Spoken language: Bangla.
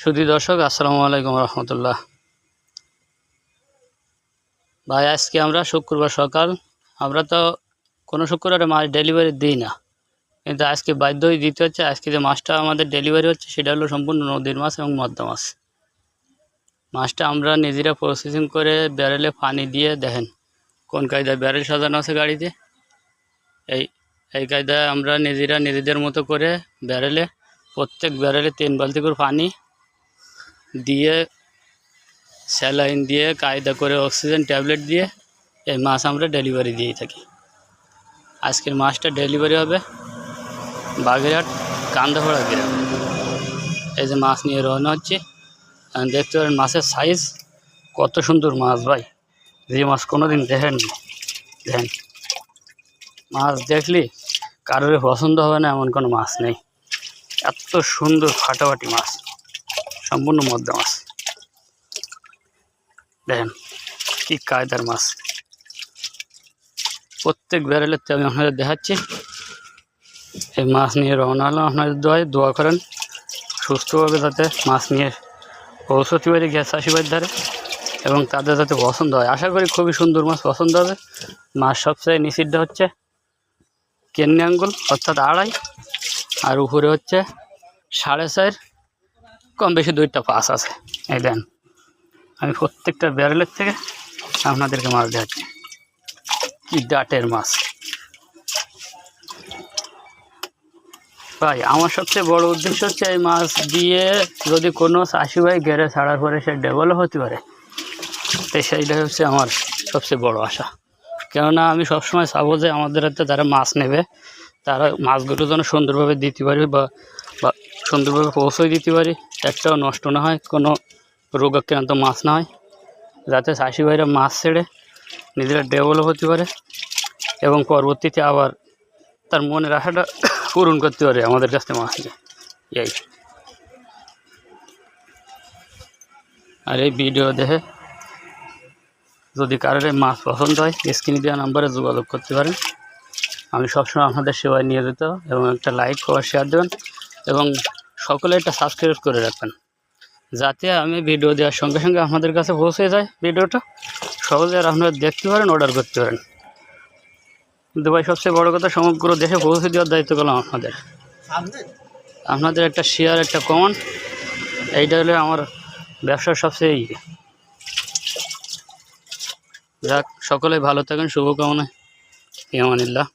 সুধী দর্শক, আসসালামু আলাইকুম রহমতুল্লাহ। ভাই, আজকে আমরা শুক্রবার সকাল, আমরা তো কোনো শুক্রবারে মাছ ডেলিভারি দিই না, কিন্তু আজকে বাধ্য হয়ে দিতে হচ্ছে। আজকে যে মাছটা আমাদের ডেলিভারি হচ্ছে সেটা হলো সম্পূর্ণ নদীর মাছ এবং মদ্দা মাছ। মাছটা আমরা নিজেরা প্রসেসিং করে ব্যারেলে পানি দিয়ে, দেখেন কোন কায়দায় ব্যারেল সাজানো আছে গাড়িতে, এই এই কায়দায় আমরা নিজেরা নিজেদের মতো করে ব্যারেলে, প্রত্যেক ব্যারেলে 3 বালতি করে পানি দিয়ে, স্যালাইন দিয়ে, কায়দা করে অক্সিজেন ট্যাবলেট দিয়ে এই মাছ আমরা ডেলিভারি দিয়ে থাকি। আজকের মাছটা ডেলিভারি হবে বাগেরহাট কান্দাফড়া গ্রামে। এই যে মাছ নিয়ে রওনা হচ্ছে, দেখতে পারেন মাছের সাইজ কত সুন্দর মাছ ভাই, যে মাছ কোনোদিন দেখেননি। দেখেন, মাছ দেখলে কারোর পছন্দ হবে না এমন কোনো মাছ নেই। এত সুন্দর ফাটাফাটি মাছ, সম্পূর্ণ মদ্দা মাছ। দেখেন কি কায়দার মাছ। প্রত্যেক ব্যারেলের আমি আপনাদের দেখাচ্ছি। এই মাছ নিয়ে রওনা হলাম। আপনাদের দোয়া করেন সুস্থভাবে যাতে মাছ নিয়ে পৌঁছতে পারি গ্যাস চাষিবাড়ির ধারে, এবং তাদের যাতে পছন্দ হয়। আশা করি খুবই সুন্দর মাছ পছন্দ হবে। মাছ সবচেয়ে নিষিদ্ধ হচ্ছে কেন্নি আঙ্গুল, অর্থাৎ 2.5, আর উপরে হচ্ছে 4.5, কম বেশি 2টা 5 আছে। এই দেন, আমি প্রত্যেকটা ব্যারেলের থেকে আপনাদেরকে মাছ দেখাচ্ছি। কি ডাটের মাছ ভাই। আমার সবচেয়ে বড় উদ্দেশ্য হচ্ছে এই মাছ দিয়ে যদি কোনো চাষি ভাই গেড়ে ছাড়ার পরে সে ডেভেলপ হতে পারে, তো সেইটাই হচ্ছে আমার সবচেয়ে বড় আশা। কেননা আমি সবসময় চাবো যে আমাদের হাতে যারা মাছ নেবে তারা মাছগুলো যেন সুন্দরভাবে দিতে পারি, বা সুন্দরভাবে পৌঁছে দিতে পারি, একটাও নষ্ট না হয়, কোনো রোগাক্রান্ত মাছ না হয়, যাতে চাষি ভাইরা মাছ ছেড়ে নিজেরা ডেভেলপ হতে পারে এবং পরবর্তীতে আবার তার মনের আশাটা পূরণ করতে পারে আমাদের কাছ থেকে মাছ নিয়ে। এই আর এই ভিডিও দেখে যদি কারোর মাছ পছন্দ হয়, স্ক্রিনে দেওয়া নাম্বারে যোগাযোগ করতে পারেন। আমি সবসময় আপনাদের সেবায় নিয়োজিত, এবং একটা লাইক করা শেয়ার দেবেন, এবং সকলে একটা সাবস্ক্রাইব করে রাখবেন, যাতে আমি ভিডিও দেওয়ার সঙ্গে সঙ্গে আপনাদের কাছে পৌঁছে যায় ভিডিওটা, সহজে আর আপনারা দেখতে পারেন, অর্ডার করতে পারেন। কিন্তু ভাই, সবচেয়ে বড় কথা, সমগ্র দেশে পৌঁছে দেওয়ার দায়িত্ব করলাম আপনাদের একটা শেয়ার, একটা কমেন্ট, এইটা হলে আমার ব্যবসার সবচেয়ে যাক। সকলে ভালো থাকেন, শুভকামনা, ইয়ামানিল্লাহ।